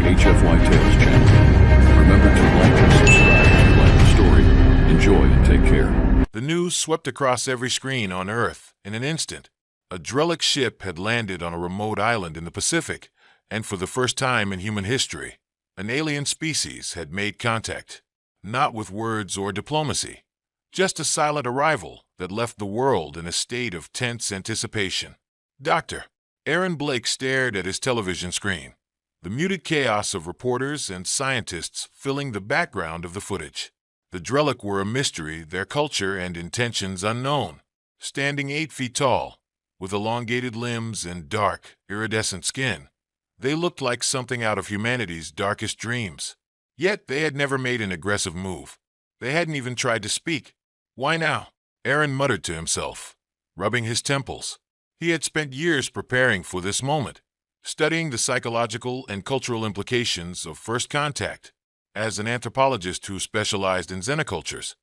HFY Tales channel. Remember to like and subscribe if you like the story. Enjoy and take care. The news swept across every screen on Earth in an instant. A Drellic ship had landed on a remote island in the Pacific, and for the first time in human history, an alien species had made contact. Not with words or diplomacy, just a silent arrival that left the world in a state of tense anticipation. Dr. Aaron Blake stared at his television screen, the muted chaos of reporters and scientists filling the background of the footage. The Drellic were a mystery, their culture and intentions unknown. Standing 8 feet tall, with elongated limbs and dark, iridescent skin, they looked like something out of humanity's darkest dreams. Yet they had never made an aggressive move. They hadn't even tried to speak. Why now? Aaron muttered to himself, rubbing his temples. He had spent years preparing for this moment, studying the psychological and cultural implications of first contact. As an anthropologist who specialized in xenocultures,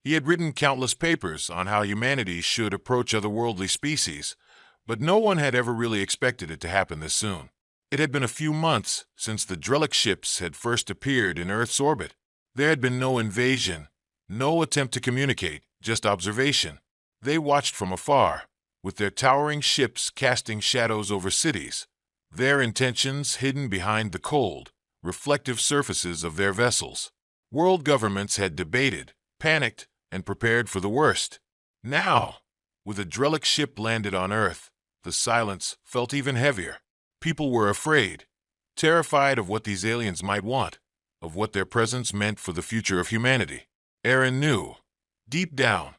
he had written countless papers on how humanity should approach otherworldly species, but no one had ever really expected it to happen this soon. It had been a few months since the Drellic ships had first appeared in Earth's orbit. There had been no invasion, no attempt to communicate, just observation. They watched from afar, with their towering ships casting shadows over cities, their intentions hidden behind the cold, reflective surfaces of their vessels. World governments had debated, panicked, and prepared for the worst. Now, with a Drellic ship landed on Earth, the silence felt even heavier. People were afraid, terrified of what these aliens might want, of what their presence meant for the future of humanity. Aaron knew, deep down,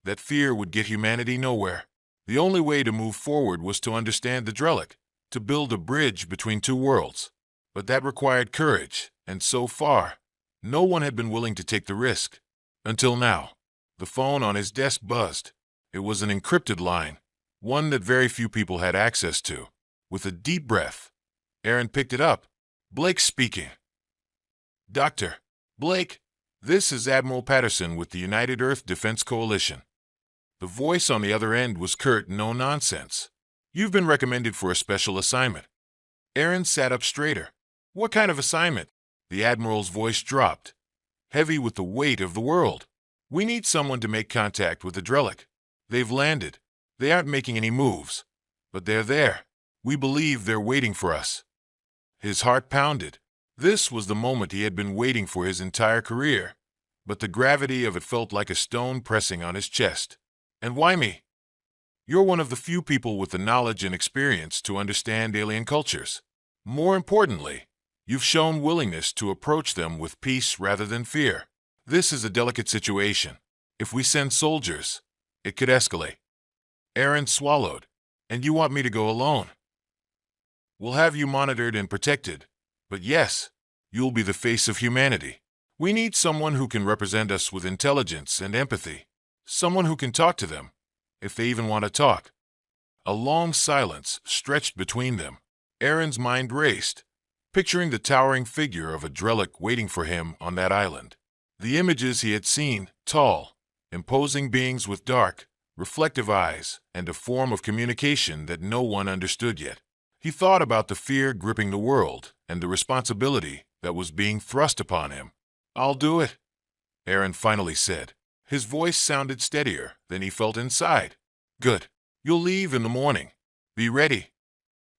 that fear would get humanity nowhere. The only way to move forward was to understand the Drellic, to build a bridge between two worlds. But that required courage, and so far, no one had been willing to take the risk. Until now, the phone on his desk buzzed. It was an encrypted line, one that very few people had access to. With a deep breath, Aaron picked it up. Blake speaking. Dr. Blake, this is Admiral Patterson with the United Earth Defense Coalition. The voice on the other end was curt, no nonsense. You've been recommended for a special assignment. Aaron sat up straighter. What kind of assignment? The Admiral's voice dropped, heavy with the weight of the world. We need someone to make contact with the Drellic. They've landed. They aren't making any moves, but they're there. We believe they're waiting for us. His heart pounded. This was the moment he had been waiting for his entire career, but the gravity of it felt like a stone pressing on his chest. And why me? You're one of the few people with the knowledge and experience to understand alien cultures. More importantly, you've shown willingness to approach them with peace rather than fear. This is a delicate situation. If we send soldiers, it could escalate. Aaron swallowed. And you want me to go alone? We'll have you monitored and protected. But yes, you'll be the face of humanity. We need someone who can represent us with intelligence and empathy. Someone who can talk to them, if they even want to talk. A long silence stretched between them. Aaron's mind raced, picturing the towering figure of a Drellic waiting for him on that island. The images he had seen, tall, imposing beings with dark, reflective eyes, and a form of communication that no one understood yet. He thought about the fear gripping the world and the responsibility that was being thrust upon him. I'll do it, Aaron finally said. His voice sounded steadier than he felt inside. Good. You'll leave in the morning. Be ready.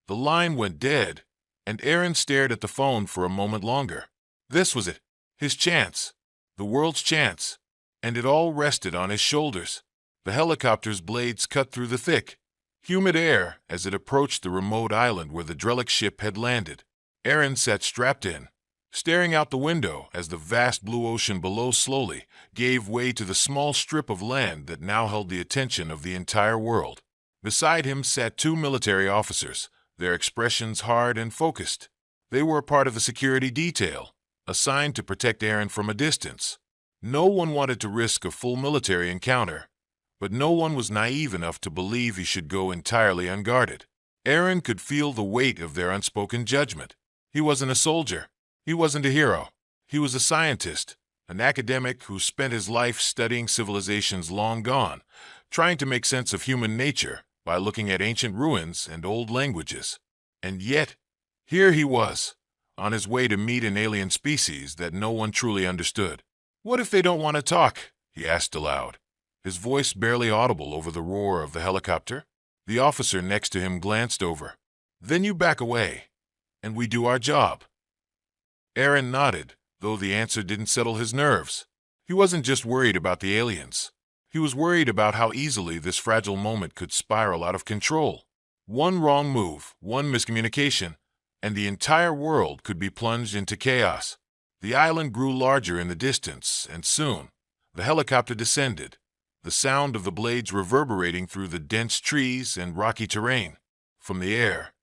The line went dead, and Aaron stared at the phone for a moment longer. This was it. His chance. The world's chance. And it all rested on his shoulders. The helicopter's blades cut through the thick, humid air as it approached the remote island where the Drellic ship had landed. Aaron sat strapped in, staring out the window as the vast blue ocean below slowly gave way to the small strip of land that now held the attention of the entire world. Beside him sat 2 military officers, their expressions hard and focused. They were a part of the security detail, assigned to protect Aaron from a distance. No one wanted to risk a full military encounter, but no one was naive enough to believe he should go entirely unguarded. Aaron could feel the weight of their unspoken judgment. He wasn't a soldier. He wasn't a hero. He was a scientist, an academic who spent his life studying civilizations long gone, trying to make sense of human nature by looking at ancient ruins and old languages. And yet, here he was, on his way to meet an alien species that no one truly understood. "What if they don't want to talk?" he asked aloud, his voice barely audible over the roar of the helicopter. The officer next to him glanced over. "Then you back away, and we do our job." Aaron nodded, though the answer didn't settle his nerves. He wasn't just worried about the aliens. He was worried about how easily this fragile moment could spiral out of control. One wrong move, one miscommunication, and the entire world could be plunged into chaos. The island grew larger in the distance, and soon, the helicopter descended, the sound of the blades reverberating through the dense trees and rocky terrain. From the air,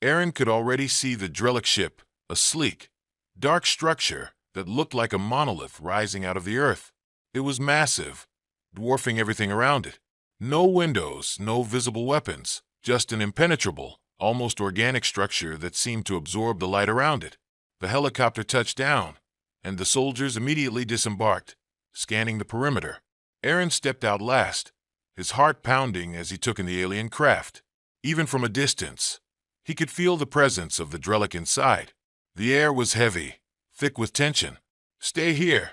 Aaron could already see the Drellic ship, a sleek, dark structure that looked like a monolith rising out of the earth. It was massive, dwarfing everything around it. No windows, no visible weapons, just an impenetrable, almost organic structure that seemed to absorb the light around it. The helicopter touched down, and the soldiers immediately disembarked, scanning the perimeter. Aaron stepped out last, his heart pounding as he took in the alien craft. Even from a distance, he could feel the presence of the Drellic inside. The air was heavy, thick with tension. "Stay here,"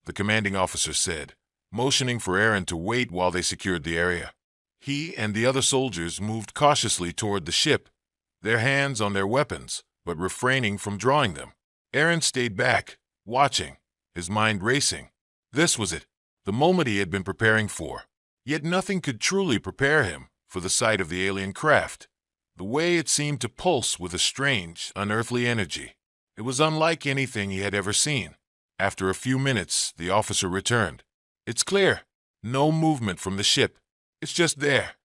the commanding officer said, motioning for Aaron to wait while they secured the area. He and the other soldiers moved cautiously toward the ship, their hands on their weapons, but refraining from drawing them. Aaron stayed back, watching, his mind racing. This was it, the moment he had been preparing for. Yet nothing could truly prepare him for the sight of the alien craft. The way it seemed to pulse with a strange, unearthly energy. It was unlike anything he had ever seen. After a few minutes, the officer returned. "It's clear. No movement from the ship. It's just there."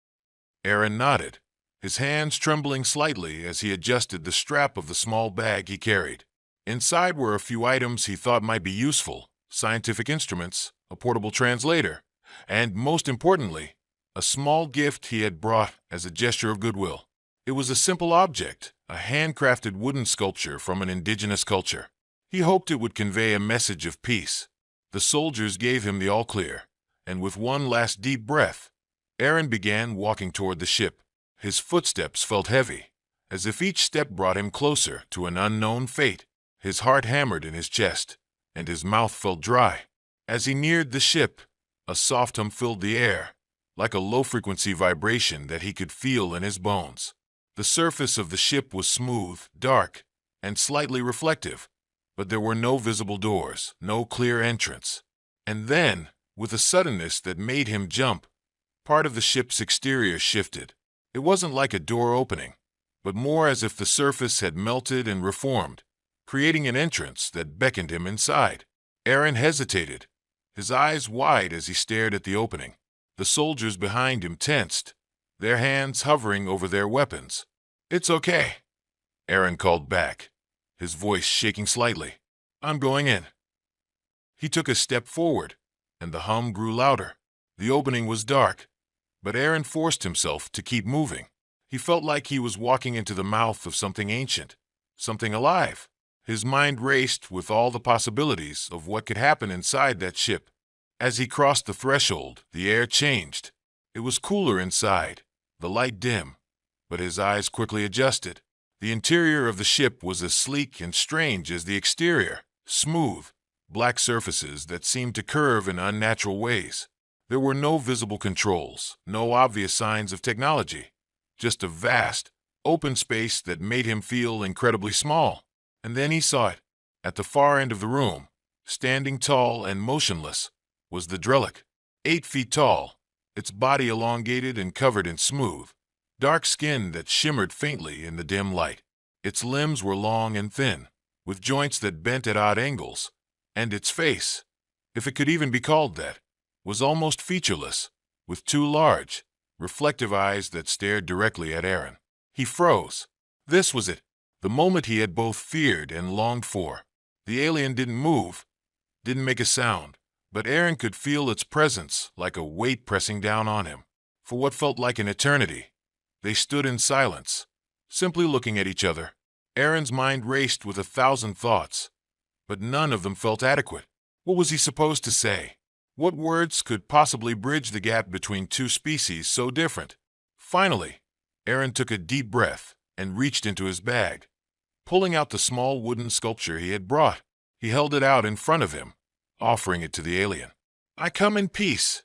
Aaron nodded, his hands trembling slightly as he adjusted the strap of the small bag he carried. Inside were a few items he thought might be useful: scientific instruments, a portable translator, and, most importantly, a small gift he had brought as a gesture of goodwill. It was a simple object, a handcrafted wooden sculpture from an indigenous culture. He hoped it would convey a message of peace. The soldiers gave him the all-clear, and with one last deep breath, Aaron began walking toward the ship. His footsteps felt heavy, as if each step brought him closer to an unknown fate. His heart hammered in his chest, and his mouth felt dry. As he neared the ship, a soft hum filled the air, like a low-frequency vibration that he could feel in his bones. The surface of the ship was smooth, dark, and slightly reflective, but there were no visible doors, no clear entrance. And then, with a suddenness that made him jump, part of the ship's exterior shifted. It wasn't like a door opening, but more as if the surface had melted and reformed, creating an entrance that beckoned him inside. Aaron hesitated, his eyes wide as he stared at the opening. The soldiers behind him tensed, their hands hovering over their weapons. "It's okay," Aaron called back, his voice shaking slightly. "I'm going in." He took a step forward, and the hum grew louder. The opening was dark, but Aaron forced himself to keep moving. He felt like he was walking into the mouth of something ancient, something alive. His mind raced with all the possibilities of what could happen inside that ship. As he crossed the threshold, the air changed. It was cooler inside, the light dim, but his eyes quickly adjusted. The interior of the ship was as sleek and strange as the exterior, smooth, black surfaces that seemed to curve in unnatural ways. There were no visible controls, no obvious signs of technology, just a vast, open space that made him feel incredibly small. And then he saw it. At the far end of the room, standing tall and motionless, was the Drellic, 8 feet tall, its body elongated and covered in smooth, dark skin that shimmered faintly in the dim light. Its limbs were long and thin, with joints that bent at odd angles, and its face, if it could even be called that, was almost featureless, with 2 large, reflective eyes that stared directly at Aaron. He froze. This was it, the moment he had both feared and longed for. The alien didn't move, didn't make a sound, but Aaron could feel its presence like a weight pressing down on him. For what felt like an eternity, they stood in silence, simply looking at each other. Aaron's mind raced with 1,000 thoughts, but none of them felt adequate. What was he supposed to say? What words could possibly bridge the gap between 2 species so different? Finally, Aaron took a deep breath and reached into his bag, Pulling out the small wooden sculpture he had brought, he held it out in front of him, offering it to the alien. "I come in peace,"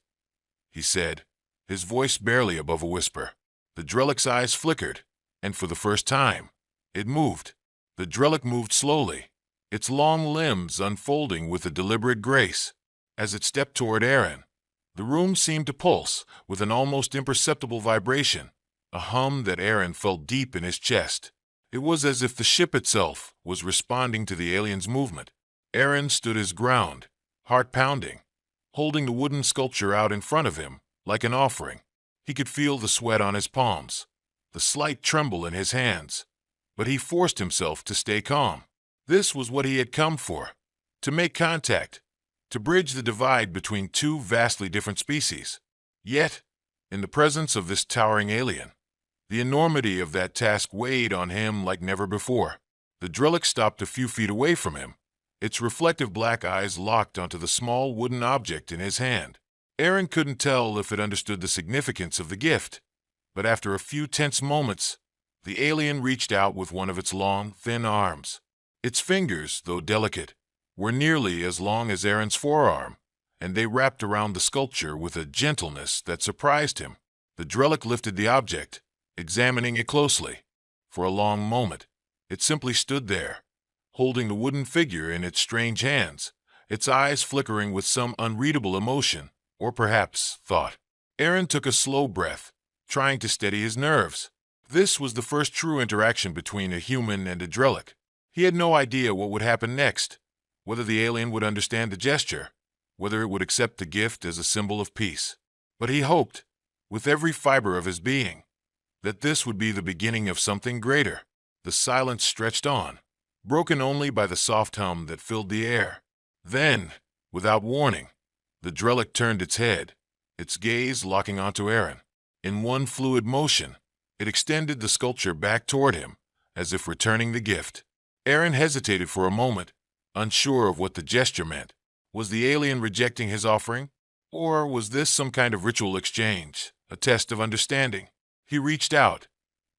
he said, his voice barely above a whisper. The Drelic's eyes flickered, and for the first time, it moved. The Drelic moved slowly, its long limbs unfolding with a deliberate grace. As it stepped toward Aaron, the room seemed to pulse with an almost imperceptible vibration, a hum that Aaron felt deep in his chest. It was as if the ship itself was responding to the alien's movement. Aaron stood his ground, heart pounding, holding the wooden sculpture out in front of him like an offering. He could feel the sweat on his palms, the slight tremble in his hands, but he forced himself to stay calm. This was what he had come for, to make contact, to bridge the divide between two vastly different species. Yet, in the presence of this towering alien, the enormity of that task weighed on him like never before. The Drelic stopped a few feet away from him, its reflective black eyes locked onto the small wooden object in his hand. Aaron couldn't tell if it understood the significance of the gift, but after a few tense moments, the alien reached out with one of its long, thin arms. Its fingers, though delicate, were nearly as long as Aaron's forearm, and they wrapped around the sculpture with a gentleness that surprised him. The Drelic lifted the object, examining it closely. For a long moment, it simply stood there, holding the wooden figure in its strange hands, its eyes flickering with some unreadable emotion, or perhaps thought. Aaron took a slow breath, trying to steady his nerves. This was the first true interaction between a human and a Drelic. He had no idea what would happen next, whether the alien would understand the gesture, whether it would accept the gift as a symbol of peace. But he hoped, with every fiber of his being, that this would be the beginning of something greater. The silence stretched on, broken only by the soft hum that filled the air. Then, without warning, the Drelic turned its head, its gaze locking onto Aaron. In one fluid motion, it extended the sculpture back toward him, as if returning the gift. Aaron hesitated for a moment, unsure of what the gesture meant. Was the alien rejecting his offering? Or was this some kind of ritual exchange, a test of understanding? He reached out,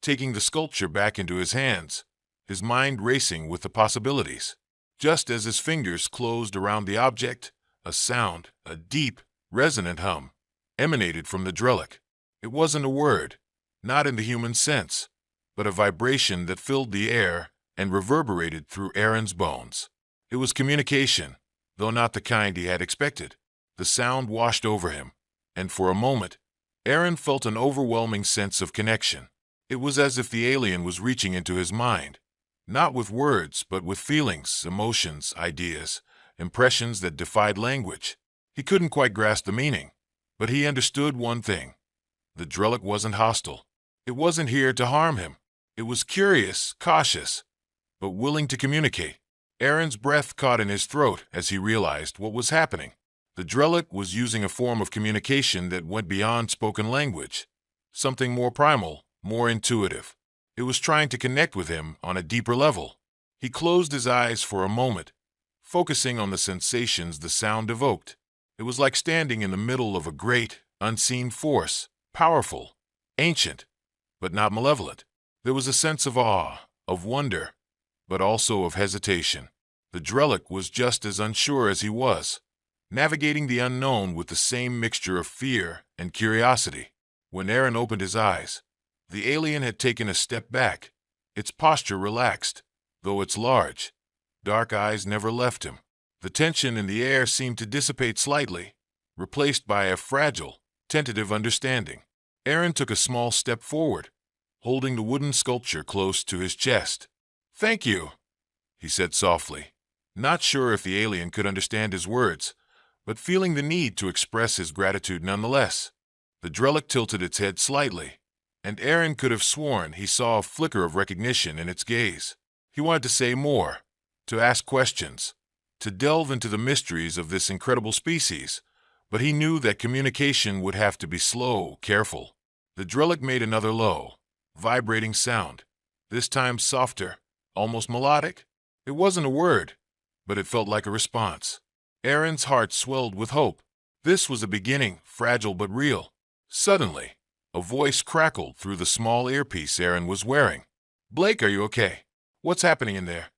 taking the sculpture back into his hands, his mind racing with the possibilities. Just as his fingers closed around the object, a sound, a deep, resonant hum, emanated from the Drelic. It wasn't a word, not in the human sense, but a vibration that filled the air and reverberated through Aaron's bones. It was communication, though not the kind he had expected. The sound washed over him, and for a moment, Aaron felt an overwhelming sense of connection. It was as if the alien was reaching into his mind, not with words, but with feelings, emotions, ideas, impressions that defied language. He couldn't quite grasp the meaning, but he understood one thing. The Drelic wasn't hostile. It wasn't here to harm him. It was curious, cautious, but willing to communicate. Aaron's breath caught in his throat as he realized what was happening. The Drelic was using a form of communication that went beyond spoken language, something more primal, more intuitive. It was trying to connect with him on a deeper level. He closed his eyes for a moment, focusing on the sensations the sound evoked. It was like standing in the middle of a great, unseen force, powerful, ancient, but not malevolent. There was a sense of awe, of wonder, but also of hesitation. The Drelic was just as unsure as he was, navigating the unknown with the same mixture of fear and curiosity. When Aaron opened his eyes, the alien had taken a step back, its posture relaxed, though its large, dark eyes never left him. The tension in the air seemed to dissipate slightly, replaced by a fragile, tentative understanding. Aaron took a small step forward, holding the wooden sculpture close to his chest. "Thank you," he said softly, not sure if the alien could understand his words, but feeling the need to express his gratitude nonetheless. The Drelic tilted its head slightly, and Aaron could have sworn he saw a flicker of recognition in its gaze. He wanted to say more, to ask questions, to delve into the mysteries of this incredible species, but he knew that communication would have to be slow, careful. The Drelic made another low, vibrating sound, this time softer, almost melodic. It wasn't a word, but it felt like a response. Aaron's heart swelled with hope. This was a beginning, fragile but real. Suddenly, a voice crackled through the small earpiece Aaron was wearing. "Blake, are you okay?" What's happening in there?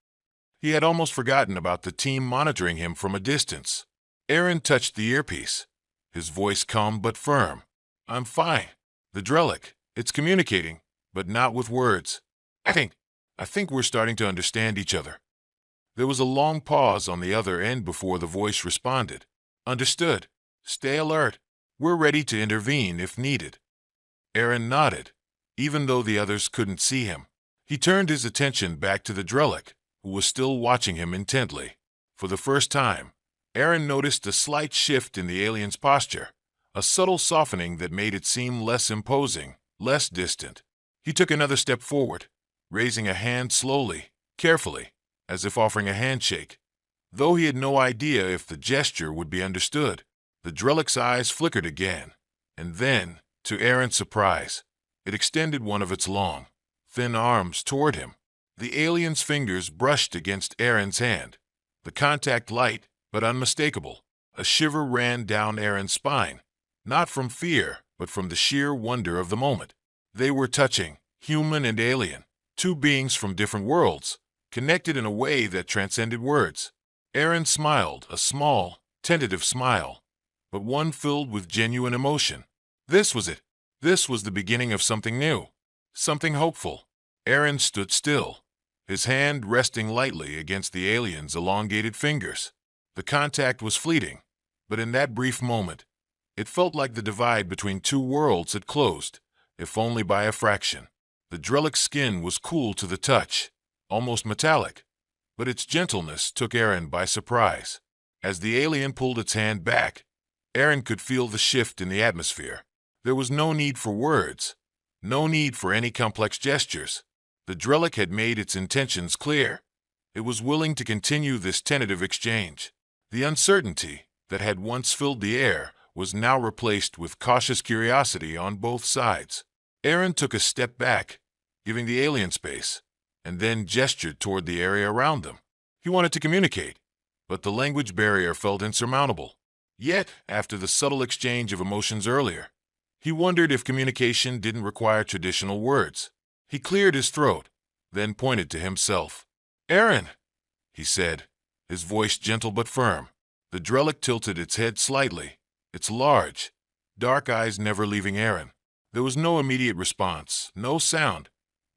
He had almost forgotten about the team monitoring him from a distance. Aaron touched the earpiece, his voice calm but firm. I'm fine. The Drellic, it's communicating, but not with words. I think we're starting to understand each other. There was a long pause on the other end before the voice responded. Understood. Stay alert. We're ready to intervene if needed. Aaron nodded, even though the others couldn't see him. He turned his attention back to the Drellic, who was still watching him intently. For the first time, Aaron noticed a slight shift in the alien's posture, a subtle softening that made it seem less imposing, less distant. He took another step forward, raising a hand slowly, carefully, as if offering a handshake. Though he had no idea if the gesture would be understood, the Drellic's eyes flickered again, and then, to Aaron's surprise, it extended one of its long, thin arms toward him. The alien's fingers brushed against Aaron's hand, the contact light but unmistakable. A shiver ran down Aaron's spine, not from fear, but from the sheer wonder of the moment. They were touching, human and alien, two beings from different worlds, connected in a way that transcended words. Aaron smiled, a small, tentative smile, but one filled with genuine emotion. This was it. This was the beginning of something new, something hopeful. Aaron stood still, his hand resting lightly against the alien's elongated fingers. The contact was fleeting, but in that brief moment, it felt like the divide between two worlds had closed, if only by a fraction. The Drellic's skin was cool to the touch, almost metallic, but its gentleness took Aaron by surprise. As the alien pulled its hand back, Aaron could feel the shift in the atmosphere. There was no need for words, no need for any complex gestures. The Drellic had made its intentions clear. It was willing to continue this tentative exchange. The uncertainty that had once filled the air was now replaced with cautious curiosity on both sides. Aaron took a step back, giving the alien space, and then gestured toward the area around them. He wanted to communicate, but the language barrier felt insurmountable. Yet, after the subtle exchange of emotions earlier, he wondered if communication didn't require traditional words. He cleared his throat, then pointed to himself. Aaron, he said, his voice gentle but firm. The Drellic tilted its head slightly, its large, dark eyes never leaving Aaron. There was no immediate response, no sound,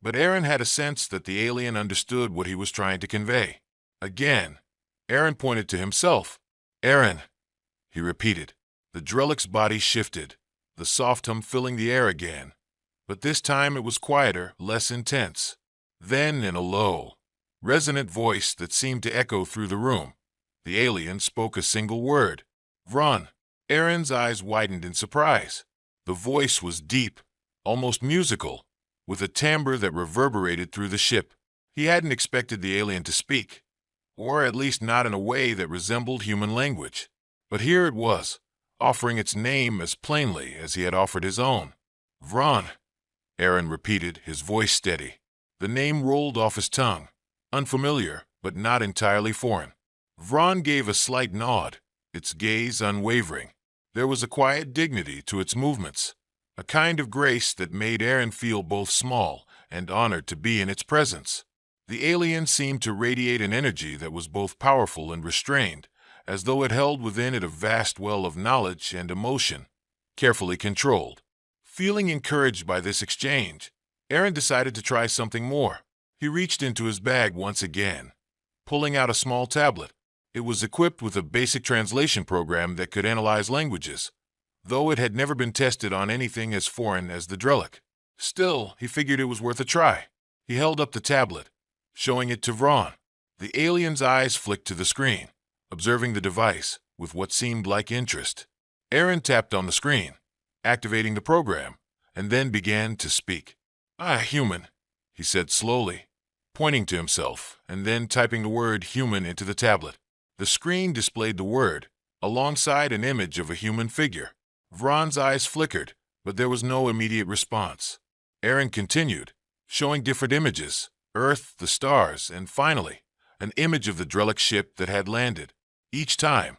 but Aaron had a sense that the alien understood what he was trying to convey. Again, Aaron pointed to himself. Aaron, he repeated. The Drellic's body shifted, the soft hum filling the air again, but this time it was quieter, less intense. Then, in a low, resonant voice that seemed to echo through the room, the alien spoke a single word. Vron. Aaron's eyes widened in surprise. The voice was deep, almost musical, with a timbre that reverberated through the ship. He hadn't expected the alien to speak, or at least not in a way that resembled human language. But here it was, offering its name as plainly as he had offered his own. Vron, Aaron repeated, his voice steady. The name rolled off his tongue, unfamiliar, but not entirely foreign. Vron gave a slight nod, its gaze unwavering. There was a quiet dignity to its movements, a kind of grace that made Aaron feel both small and honored to be in its presence. The alien seemed to radiate an energy that was both powerful and restrained, as though it held within it a vast well of knowledge and emotion, carefully controlled. Feeling encouraged by this exchange, Aaron decided to try something more. He reached into his bag once again, pulling out a small tablet. It was equipped with a basic translation program that could analyze languages, though it had never been tested on anything as foreign as the Drellic. Still, he figured it was worth a try. He held up the tablet, showing it to Vron. The alien's eyes flicked to the screen, observing the device with what seemed like interest. Aaron tapped on the screen, activating the program, and then began to speak. Human, he said slowly, pointing to himself, and then typing the word human into the tablet. The screen displayed the word, alongside an image of a human figure. Vron's eyes flickered, but there was no immediate response. Aaron continued, showing different images, Earth, the stars, and finally, an image of the Drellic ship that had landed. Each time,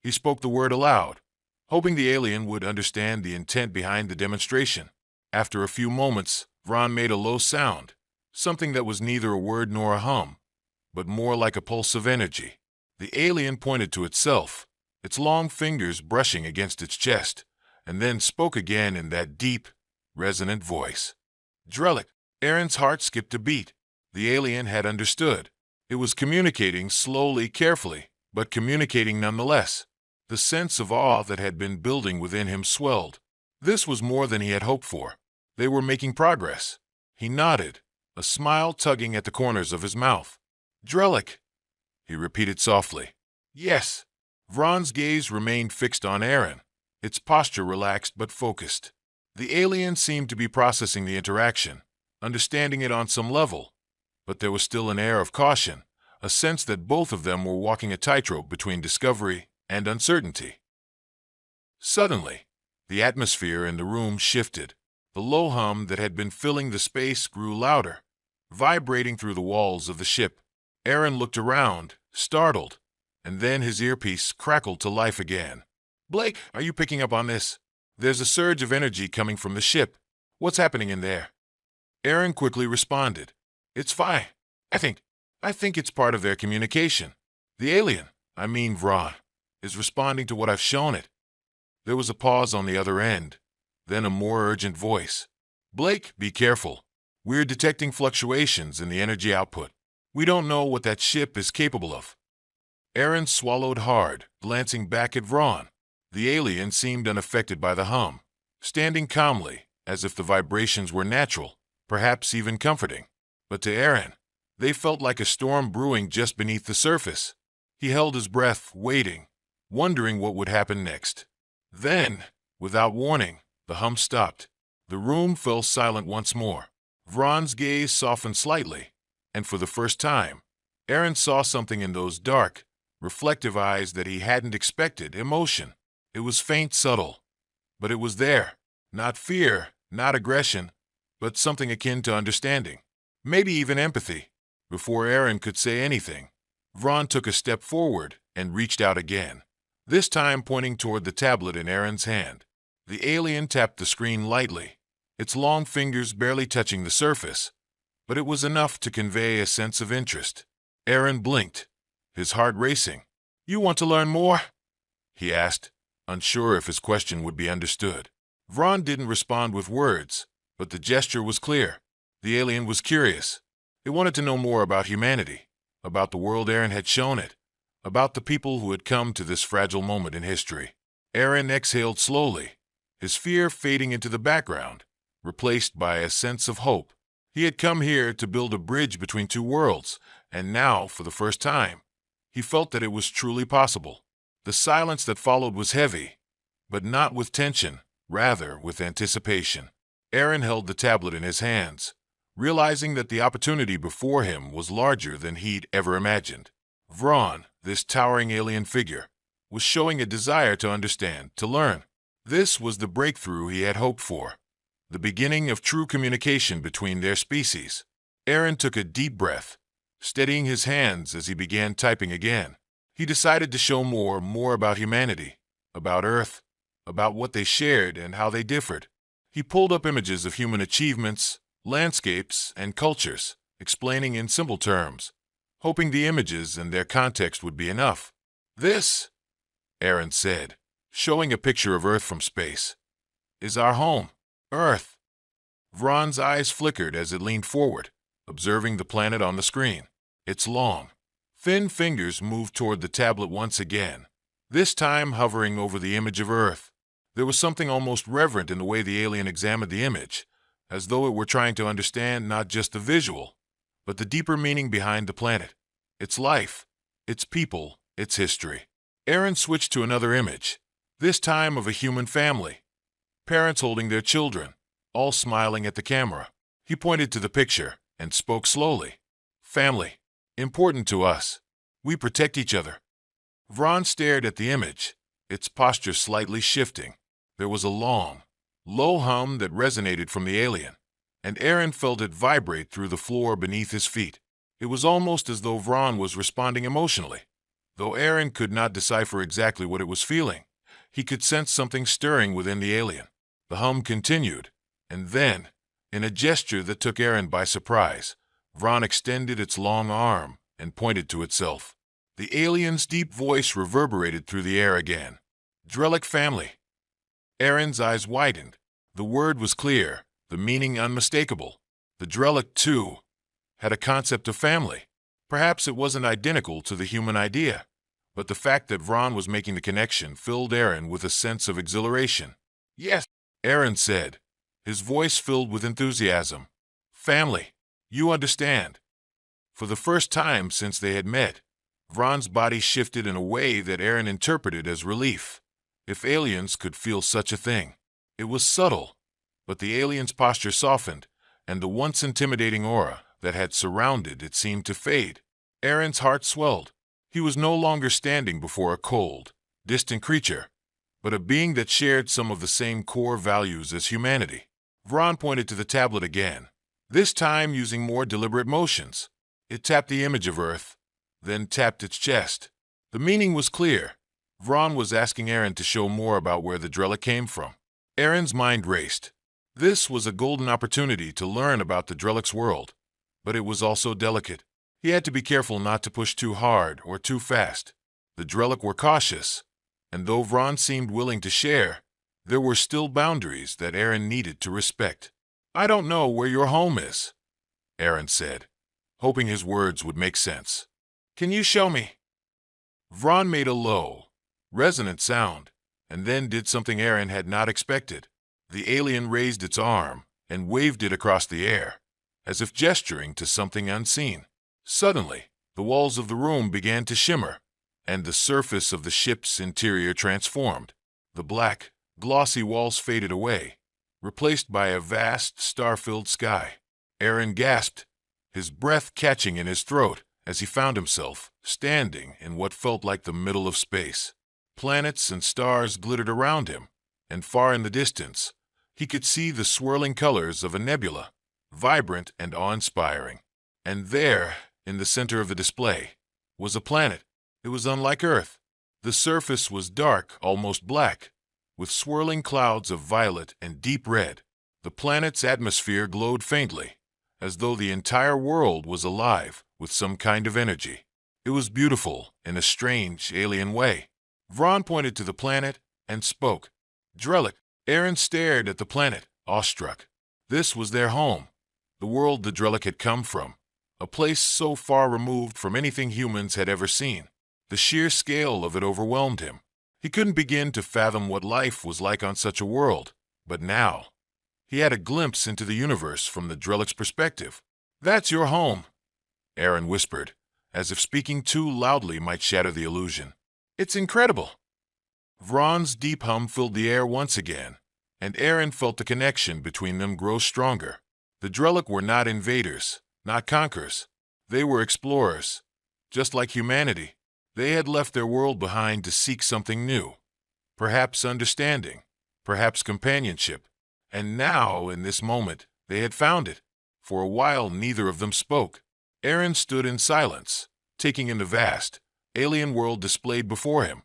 he spoke the word aloud, hoping the alien would understand the intent behind the demonstration. After a few moments, Vron made a low sound, something that was neither a word nor a hum, but more like a pulse of energy. The alien pointed to itself, its long fingers brushing against its chest, and then spoke again in that deep, resonant voice. Drellick. Aaron's heart skipped a beat. The alien had understood. It was communicating slowly, carefully, but communicating nonetheless. The sense of awe that had been building within him swelled. This was more than he had hoped for. They were making progress. He nodded, a smile tugging at the corners of his mouth. Drellick, he repeated softly. Yes. Vron's gaze remained fixed on Aaron, its posture relaxed but focused. The alien seemed to be processing the interaction, understanding it on some level, but there was still an air of caution, a sense that both of them were walking a tightrope between discovery and uncertainty. Suddenly, the atmosphere in the room shifted. The low hum that had been filling the space grew louder, vibrating through the walls of the ship. Aaron looked around, startled, and then his earpiece crackled to life again. Blake, are you picking up on this? There's a surge of energy coming from the ship. What's happening in there? Aaron quickly responded. It's fine. I think it's part of their communication. The alien, Vron, is responding to what I've shown it. There was a pause on the other end, then a more urgent voice. Blake, be careful. We're detecting fluctuations in the energy output. We don't know what that ship is capable of. Aaron swallowed hard, glancing back at Vron. The alien seemed unaffected by the hum, standing calmly, as if the vibrations were natural, perhaps even comforting. But to Aaron, they felt like a storm brewing just beneath the surface. He held his breath, waiting, wondering what would happen next. Then, without warning, the hum stopped. The room fell silent once more. Vron's gaze softened slightly, and for the first time, Aaron saw something in those dark, reflective eyes that he hadn't expected: emotion. It was faint, subtle, but it was there. Not fear, not aggression, but something akin to understanding. Maybe even empathy. Before Aaron could say anything, Vron took a step forward and reached out again, this time pointing toward the tablet in Aaron's hand. The alien tapped the screen lightly, its long fingers barely touching the surface, but it was enough to convey a sense of interest. Aaron blinked, his heart racing. You want to learn more? He asked, unsure if his question would be understood. Vron didn't respond with words, but the gesture was clear. The alien was curious. It wanted to know more about humanity, about the world Aaron had shown it, about the people who had come to this fragile moment in history. Aaron exhaled slowly, his fear fading into the background, replaced by a sense of hope. He had come here to build a bridge between two worlds, and now, for the first time, he felt that it was truly possible. The silence that followed was heavy, but not with tension, rather with anticipation. Aaron held the tablet in his hands, realizing that the opportunity before him was larger than he'd ever imagined. Vron, this towering alien figure, was showing a desire to understand, to learn. This was the breakthrough he had hoped for, the beginning of true communication between their species. Aaron took a deep breath, steadying his hands as he began typing again. He decided to show more about humanity, about Earth, about what they shared and how they differed. He pulled up images of human achievements, landscapes, and cultures, explaining in simple terms, hoping the images and their context would be enough. This, Aaron said, showing a picture of Earth from space, is our home, Earth. Vron's eyes flickered as it leaned forward, observing the planet on the screen. Its long, thin fingers moved toward the tablet once again, this time hovering over the image of Earth. There was something almost reverent in the way the alien examined the image, as though it were trying to understand not just the visual, but the deeper meaning behind the planet, its life, its people, its history. Aaron switched to another image, this time of a human family, parents holding their children, all smiling at the camera. He pointed to the picture and spoke slowly. Family, important to us. We protect each other. Vron stared at the image, its posture slightly shifting. There was a long, low hum that resonated from the alien, and Aaron felt it vibrate through the floor beneath his feet. It was almost as though Vron was responding emotionally. Though Aaron could not decipher exactly what it was feeling, he could sense something stirring within the alien. The hum continued, and then, in a gesture that took Aaron by surprise, Vron extended its long arm and pointed to itself. The alien's deep voice reverberated through the air again. Drellic family. Aaron's eyes widened. The word was clear, the meaning unmistakable. The Drellic, too, had a concept of family. Perhaps it wasn't identical to the human idea, but the fact that Vron was making the connection filled Aaron with a sense of exhilaration. Yes, Aaron said, his voice filled with enthusiasm. Family, you understand. For the first time since they had met, Vron's body shifted in a way that Aaron interpreted as relief. If aliens could feel such a thing. It was subtle, but the alien's posture softened, and the once intimidating aura that had surrounded it seemed to fade. Aaron's heart swelled. He was no longer standing before a cold, distant creature, but a being that shared some of the same core values as humanity. Vron pointed to the tablet again, this time using more deliberate motions. It tapped the image of Earth, then tapped its chest. The meaning was clear. Vron was asking Aaron to show more about where the Drellic came from. Aaron's mind raced. This was a golden opportunity to learn about the Drellic's world, but it was also delicate. He had to be careful not to push too hard or too fast. The Drellic were cautious, and though Vron seemed willing to share, there were still boundaries that Aaron needed to respect. I don't know where your home is, Aaron said, hoping his words would make sense. Can you show me? Vron made a low, resonant sound, and then did something Aaron had not expected. The alien raised its arm and waved it across the air, as if gesturing to something unseen. Suddenly, the walls of the room began to shimmer, and the surface of the ship's interior transformed. The black, glossy walls faded away, replaced by a vast, star-filled sky. Aaron gasped, his breath catching in his throat as he found himself standing in what felt like the middle of space. Planets and stars glittered around him, and far in the distance, he could see the swirling colors of a nebula, vibrant and awe-inspiring. And there, in the center of the display, was a planet. It was unlike Earth. The surface was dark, almost black, with swirling clouds of violet and deep red. The planet's atmosphere glowed faintly, as though the entire world was alive with some kind of energy. It was beautiful in a strange, alien way. Vron pointed to the planet and spoke. Drellic. Aaron stared at the planet, awestruck. This was their home, the world the Drellic had come from, a place so far removed from anything humans had ever seen. The sheer scale of it overwhelmed him. He couldn't begin to fathom what life was like on such a world, but now, he had a glimpse into the universe from the Drellic's perspective. That's your home, Aaron whispered, as if speaking too loudly might shatter the illusion. It's incredible. Vron's deep hum filled the air once again, and Aaron felt the connection between them grow stronger. The Drellic were not invaders, not conquerors. They were explorers. Just like humanity, they had left their world behind to seek something new. Perhaps understanding, perhaps companionship. And now, in this moment, they had found it. For a while, neither of them spoke. Aaron stood in silence, taking in the vast, alien world displayed before him,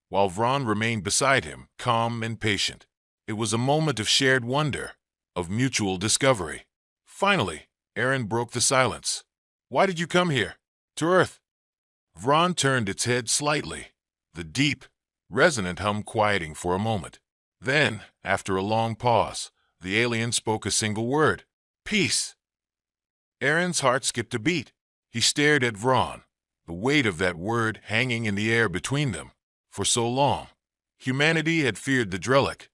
while Vron remained beside him, calm and patient. It was a moment of shared wonder, of mutual discovery. Finally, Aaron broke the silence. Why did you come here? To Earth. Vron turned its head slightly, the deep, resonant hum quieting for a moment. Then, after a long pause, the alien spoke a single word. Peace. Aaron's heart skipped a beat. He stared at Vron, the weight of that word hanging in the air between them. For so long, humanity had feared the Drellic,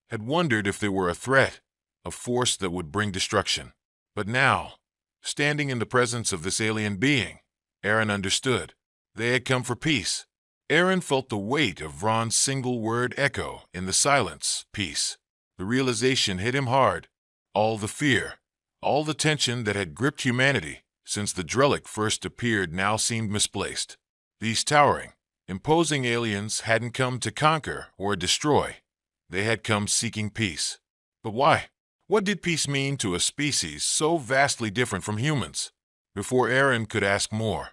had wondered if they were a threat, a force that would bring destruction. But now, standing in the presence of this alien being, Aaron understood. They had come for peace. Aaron felt the weight of Vron's single word echo in the silence, peace. The realization hit him hard. All the fear, all the tension that had gripped humanity since the Drellic first appeared now seemed misplaced. These towering, imposing aliens hadn't come to conquer or destroy. They had come seeking peace. But why? What did peace mean to a species so vastly different from humans? Before Aaron could ask more,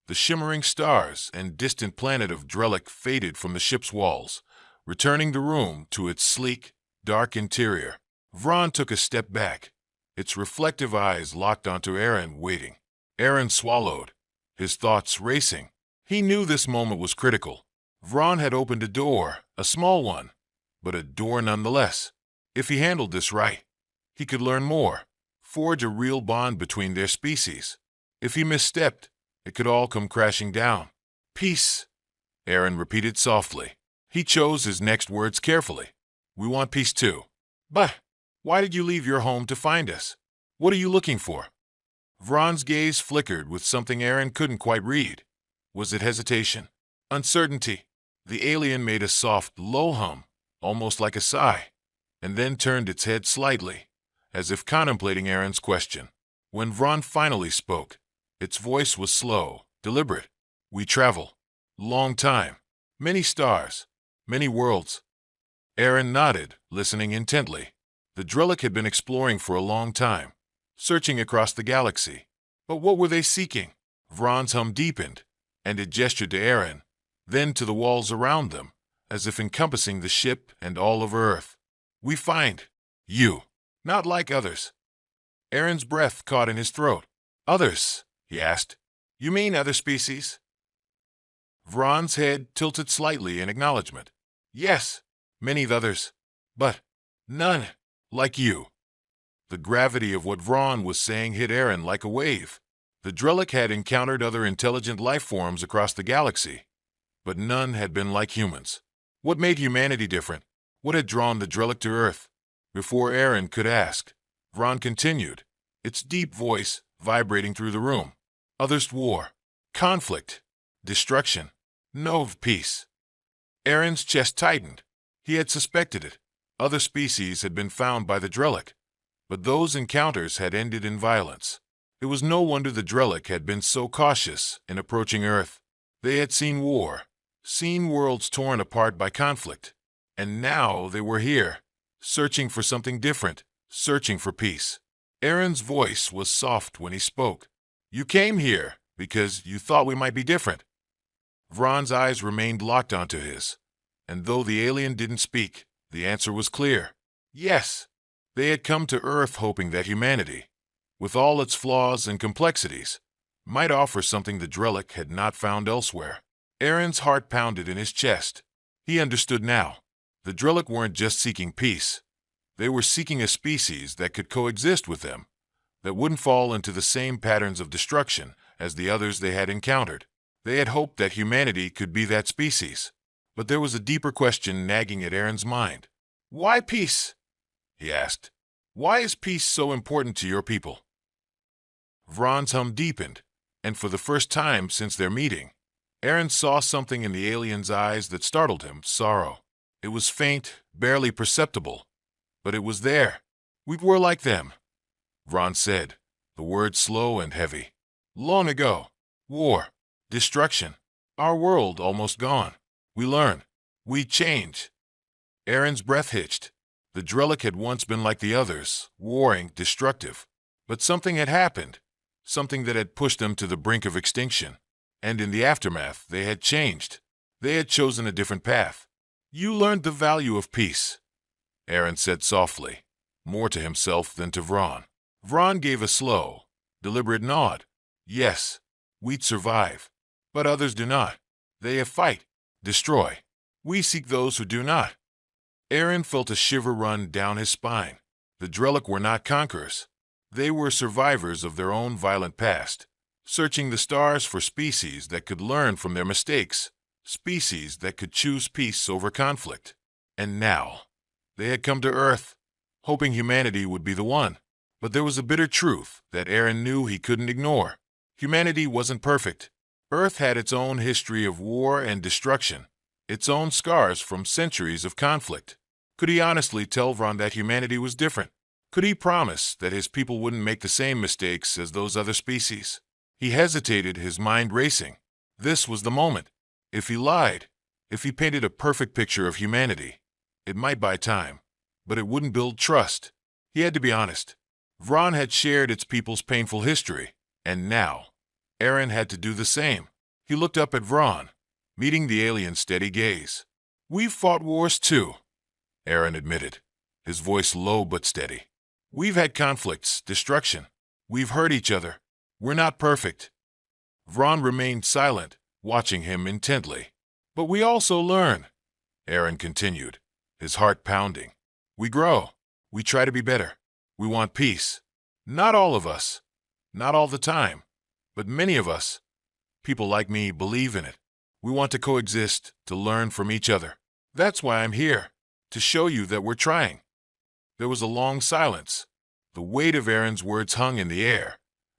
the shimmering stars and distant planet of Drellic faded from the ship's walls, returning the room to its sleek, dark interior. Vron took a step back, its reflective eyes locked onto Aaron, waiting. Aaron swallowed, his thoughts racing. He knew this moment was critical. Vron had opened a door, a small one, but a door nonetheless. If he handled this right, he could learn more, forge a real bond between their species. If he misstepped, it could all come crashing down. Peace, Aaron repeated softly. He chose his next words carefully. We want peace too. But why did you leave your home to find us? What are you looking for? Vron's gaze flickered with something Aaron couldn't quite read. Was it hesitation? Uncertainty? The alien made a soft, low hum, almost like a sigh, and then turned its head slightly, as if contemplating Aaron's question. When Vron finally spoke, its voice was slow, deliberate. We travel. Long time. Many stars. Many worlds. Aaron nodded, listening intently. The Drellic had been exploring for a long time, searching across the galaxy. But what were they seeking? Vron's hum deepened, and it gestured to Aaron, then to the walls around them, as if encompassing the ship and all of Earth. We find you, not like others. Aaron's breath caught in his throat. Others, he asked. You mean other species? Vron's head tilted slightly in acknowledgement. Yes, many others, but none like you. The gravity of what Vron was saying hit Aaron like a wave. The Drellic had encountered other intelligent life forms across the galaxy, but none had been like humans. What made humanity different? What had drawn the Drellic to Earth? Before Aaron could ask, Vron continued, its deep voice vibrating through the room. Others war, conflict, destruction, no peace. Aaron's chest tightened. He had suspected it. Other species had been found by the Drellic, but those encounters had ended in violence. It was no wonder the Drellic had been so cautious in approaching Earth. They had seen war, seen worlds torn apart by conflict, and now they were here, searching for something different, searching for peace. Aaron's voice was soft when he spoke. You came here because you thought we might be different. Vron's eyes remained locked onto his, and though the alien didn't speak, the answer was clear. Yes, they had come to Earth hoping that humanity, with all its flaws and complexities, might offer something the Drellic had not found elsewhere. Aaron's heart pounded in his chest. He understood now. The Drellic weren't just seeking peace. They were seeking a species that could coexist with them, that wouldn't fall into the same patterns of destruction as the others they had encountered. They had hoped that humanity could be that species. But there was a deeper question nagging at Aaron's mind. Why peace? He asked. Why is peace so important to your people? Vron's hum deepened, and for the first time since their meeting, Aaron saw something in the alien's eyes that startled him, sorrow. It was faint, barely perceptible, but it was there. We were like them, Vron said, the words slow and heavy. Long ago. War. Destruction. Our world almost gone. We learn. We change. Aaron's breath hitched. The Drellic had once been like the others, warring, destructive. But something had happened, something that had pushed them to the brink of extinction. And in the aftermath, they had changed. They had chosen a different path. You learned the value of peace, Aaron said softly, more to himself than to Vron. Vron gave a slow, deliberate nod. Yes, we'd survive. But others do not. They fight, destroy. We seek those who do not. Aaron felt a shiver run down his spine. The Drellic were not conquerors. They were survivors of their own violent past, searching the stars for species that could learn from their mistakes, species that could choose peace over conflict. And now, they had come to Earth, hoping humanity would be the one. But there was a bitter truth that Aaron knew he couldn't ignore. Humanity wasn't perfect. Earth had its own history of war and destruction, its own scars from centuries of conflict. Could he honestly tell Vron that humanity was different? Could he promise that his people wouldn't make the same mistakes as those other species? He hesitated, his mind racing. This was the moment. If he lied, if he painted a perfect picture of humanity, it might buy time, but it wouldn't build trust. He had to be honest. Vron had shared its people's painful history, and now Aaron had to do the same. He looked up at Vron, meeting the alien's steady gaze. We've fought wars too, Aaron admitted, his voice low but steady. We've had conflicts, destruction. We've hurt each other. We're not perfect. Vron remained silent, watching him intently. But we also learn, Aaron continued, his heart pounding. We grow. We try to be better. We want peace. Not all of us. Not all the time. But many of us, people like me, believe in it. We want to coexist, to learn from each other. That's why I'm here, to show you that we're trying. There was a long silence. The weight of Aaron's words hung in the air,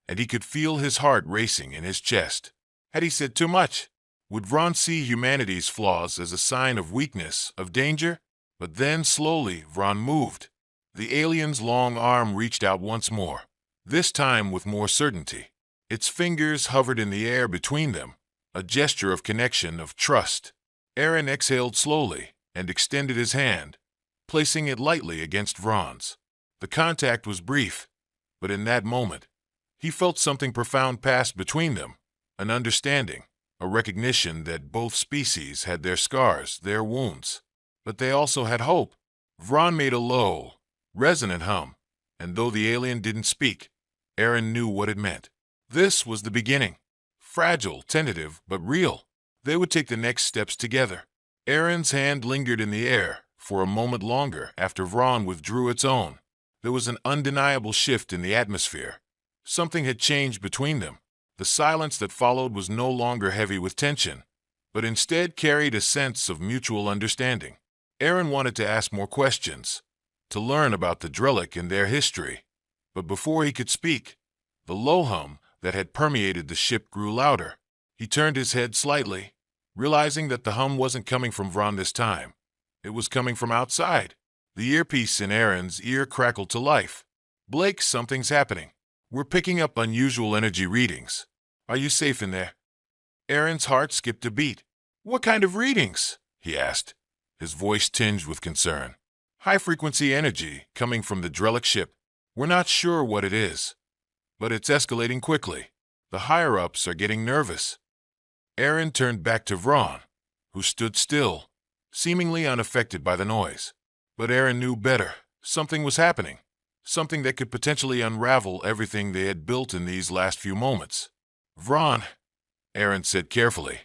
and he could feel his heart racing in his chest. Had he said too much? Would Vron see humanity's flaws as a sign of weakness, of danger? But then, slowly, Vron moved. The alien's long arm reached out once more, this time with more certainty. Its fingers hovered in the air between them, a gesture of connection, of trust. Aaron exhaled slowly and extended his hand, placing it lightly against Vron's. The contact was brief, but in that moment, he felt something profound pass between them, an understanding, a recognition that both species had their scars, their wounds. But they also had hope. Vron made a low, resonant hum, and though the alien didn't speak, Aaron knew what it meant. This was the beginning. Fragile, tentative, but real. They would take the next steps together. Aaron's hand lingered in the air for a moment longer after Vron withdrew its own. There was an undeniable shift in the atmosphere. Something had changed between them. The silence that followed was no longer heavy with tension, but instead carried a sense of mutual understanding. Aaron wanted to ask more questions, to learn about the Drellic and their history. But before he could speak, the low hum that had permeated the ship grew louder. He turned his head slightly, realizing that the hum wasn't coming from Vron this time. It was coming from outside. The earpiece in Aaron's ear crackled to life. Blake, something's happening. We're picking up unusual energy readings. Are you safe in there? Aaron's heart skipped a beat. What kind of readings? He asked, his voice tinged with concern. High-frequency energy coming from the Drellic ship. We're not sure what it is, but it's escalating quickly. The higher-ups are getting nervous. Aaron turned back to Vron, who stood still, seemingly unaffected by the noise. But Aaron knew better. Something was happening. Something that could potentially unravel everything they had built in these last few moments. Vron, Aaron said carefully,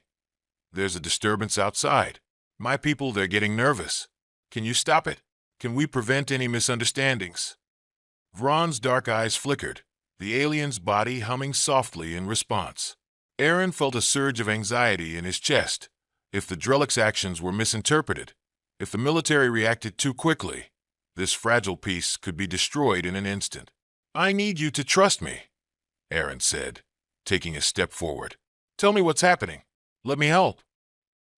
there's a disturbance outside. My people, they're getting nervous. Can you stop it? Can we prevent any misunderstandings? Vron's dark eyes flickered, the alien's body humming softly in response. Aaron felt a surge of anxiety in his chest. If the Drellic's actions were misinterpreted, if the military reacted too quickly, this fragile piece could be destroyed in an instant. I need you to trust me, Aaron said, taking a step forward. Tell me what's happening. Let me help.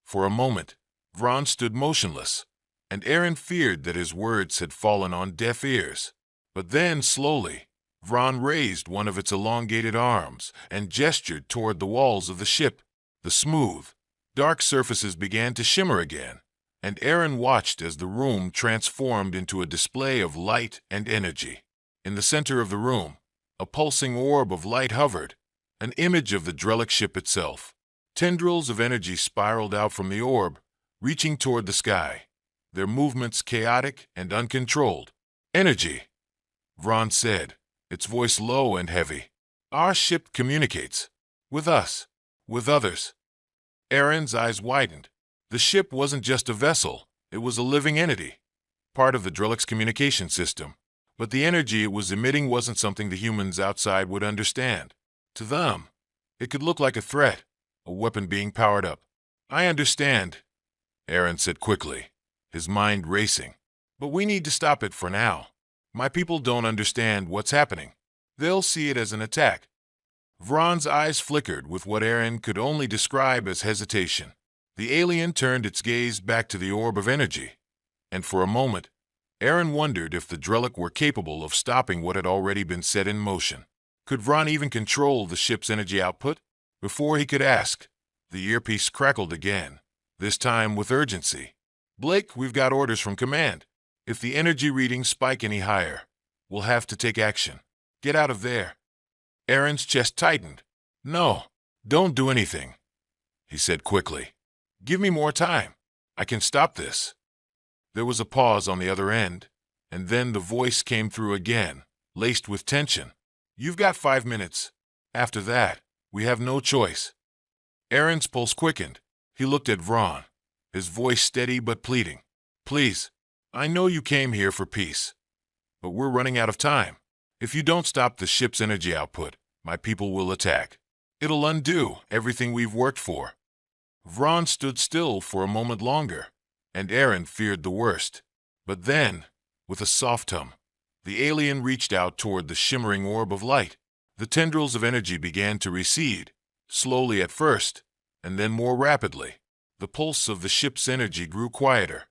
For a moment, Vron stood motionless, and Aaron feared that his words had fallen on deaf ears. But then, slowly, Vron raised one of its elongated arms and gestured toward the walls of the ship. The smooth, dark surfaces began to shimmer again, and Aaron watched as the room transformed into a display of light and energy. In the center of the room, a pulsing orb of light hovered, an image of the Drellic ship itself. Tendrils of energy spiraled out from the orb, reaching toward the sky, their movements chaotic and uncontrolled. Energy, Vron said, its voice low and heavy. Our ship communicates. With us. With others. Aaron's eyes widened. The ship wasn't just a vessel, it was a living entity, part of the Drellic's communication system. But the energy it was emitting wasn't something the humans outside would understand. To them, it could look like a threat, a weapon being powered up. I understand, Aaron said quickly, his mind racing. But we need to stop it for now. My people don't understand what's happening. They'll see it as an attack. Vron's eyes flickered with what Aaron could only describe as hesitation. The alien turned its gaze back to the orb of energy, and for a moment, Aaron wondered if the Drellic were capable of stopping what had already been set in motion. Could Vron even control the ship's energy output? Before he could ask, the earpiece crackled again, this time with urgency. Blake, we've got orders from command. If the energy readings spike any higher, we'll have to take action. Get out of there. Aaron's chest tightened. No, don't do anything, he said quickly. Give me more time. I can stop this. There was a pause on the other end, and then the voice came through again, laced with tension. You've got 5 minutes. After that, we have no choice. Aaron's pulse quickened. He looked at Vron, his voice steady but pleading. Please, I know you came here for peace, but we're running out of time. If you don't stop the ship's energy output, my people will attack. It'll undo everything we've worked for. Vron stood still for a moment longer, and Aaron feared the worst. But then, with a soft hum, the alien reached out toward the shimmering orb of light. The tendrils of energy began to recede, slowly at first, and then more rapidly. The pulse of the ship's energy grew quieter,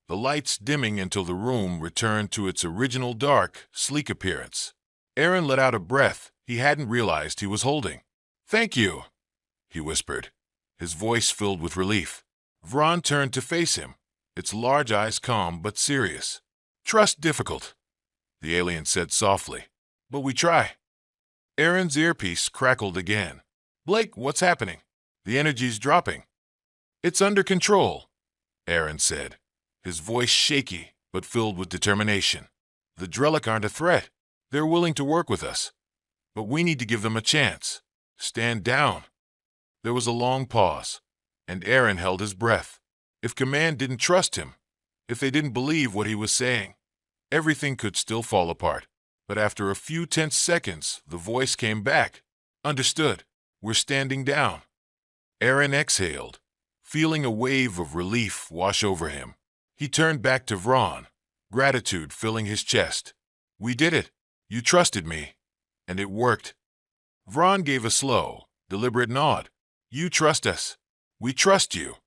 the lights dimming until the room returned to its original dark, sleek appearance. Aaron let out a breath he hadn't realized he was holding. "Thank you," he whispered, his voice filled with relief. Vron turned to face him, its large eyes calm but serious. "Trust difficult," the alien said softly, "but we try." Aaron's earpiece crackled again. "Blake, what's happening? The energy's dropping." "It's under control," Aaron said, his voice shaky but filled with determination. "The Drellic aren't a threat. They're willing to work with us. But we need to give them a chance. Stand down." There was a long pause, and Aaron held his breath. If Command didn't trust him, if they didn't believe what he was saying, everything could still fall apart. But after a few tense seconds, the voice came back. "Understood. We're standing down." Aaron exhaled, feeling a wave of relief wash over him. He turned back to Vron, gratitude filling his chest. "We did it. You trusted me. And it worked." Vron gave a slow, deliberate nod. "You trust us. We trust you."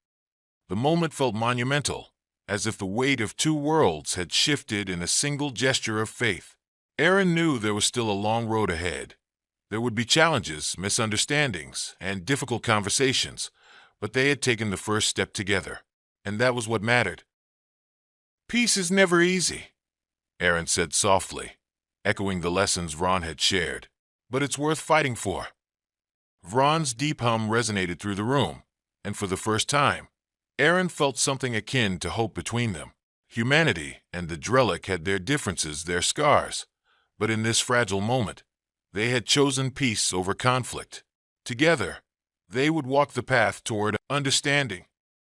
The moment felt monumental, as if the weight of two worlds had shifted in a single gesture of faith. Aaron knew there was still a long road ahead. There would be challenges, misunderstandings, and difficult conversations, but they had taken the first step together, and that was what mattered. "Peace is never easy," Aaron said softly, echoing the lessons Vron had shared, "but it's worth fighting for." Vron's deep hum resonated through the room, and for the first time, Aaron felt something akin to hope between them. Humanity and the Drellic had their differences, their scars, but in this fragile moment, they had chosen peace over conflict. Together, they would walk the path toward understanding.